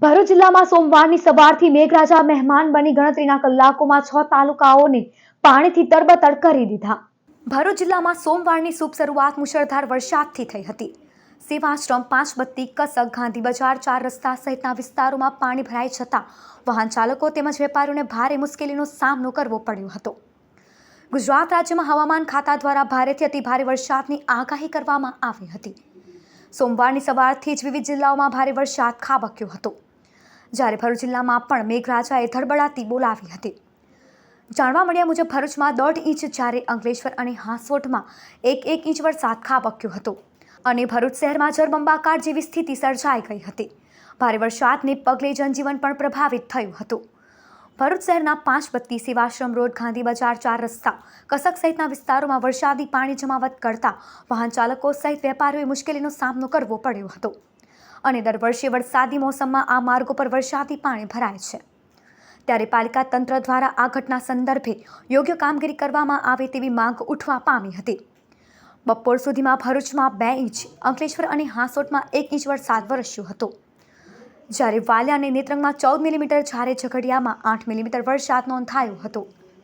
ભરૂચ જિલ્લામાં સોમવારની સવારથી મેઘરાજા મહેમાન બની ગણતરીના કલાકોમાં 6 તાલુકાઓને પાણીથી તરબતર કરી દીધા। ભરૂચ જિલ્લામાં સોમવારની શુભ શરૂઆત મુશળધાર વરસાદથી થઈ હતી। સેવાશ્રમ, પાંચબત્તી, કસક, ગાંધી બજાર, 4 રસ્તા સહિતના વિસ્તારોમાં પાણી ભરાઈ જતા વાહન ચાલકો તેમજ વેપારીઓને ભારે મુશ્કેલીનો સામનો કરવો પડ્યો હતો। ગુજરાત રાજ્યમાં હવામાન ખાતા દ્વારા ભારેથી અતિભારે વરસાદની આગાહી કરવામાં આવી હતી। સોમવારની સવારથી જ વિવિધ જિલ્લાઓમાં ભારે વરસાદ ખાબક્યો હતો, જ્યારે ભરૂચ જિલ્લામાં પણ મેઘરાજાએ ધડબડાતી બોલાવી હતી। જાણવા મળ્યા મુજબ ભરૂચમાં 1.5 ઇંચ, જ્યારે અંકલેશ્વર અને હાંસોટમાં 1 ઇંચ વરસાદ ખાબક્યો હતો અને ભરૂચ શહેરમાં જળબંબાકાર જેવી સ્થિતિ સર્જાઈ ગઈ હતી। ભારે વરસાદને પગલે જનજીવન પણ પ્રભાવિત થયું હતું। ભરૂચ શહેરના પાંચબત્તી, સેવાશ્રમ રોડ, ગાંધી બજાર, 4 રસ્તા, કસક સહિતના વિસ્તારોમાં વરસાદી પાણી જમાવટ કરતા વાહન ચાલકો સહિત વેપારીઓએ મુશ્કેલીનો સામનો કરવો પડ્યો હતો અને દર વર્ષે વરસાદી મોસમમાં આ માર્ગો પર વરસાદી પાણી ભરાય છે, ત્યારે પાલિકા તંત્ર દ્વારા આ ઘટના સંદર્ભે યોગ્ય કામગીરી કરવામાં આવે તેવી માંગ ઉઠવા પામી હતી। બપોર સુધીમાં ભરૂચમાં 2 ઇંચ, અંકલેશ્વર અને હાંસોટમાં 1 ઇંચ વરસાદ વરસ્યો હતો, જ્યારે વાલિયા અને નેત્રંગમાં 14 મિલીમીટર, જ્યારે ઝઘડિયામાં 8 મિલીમીટર વરસાદ નોંધાયો હતો।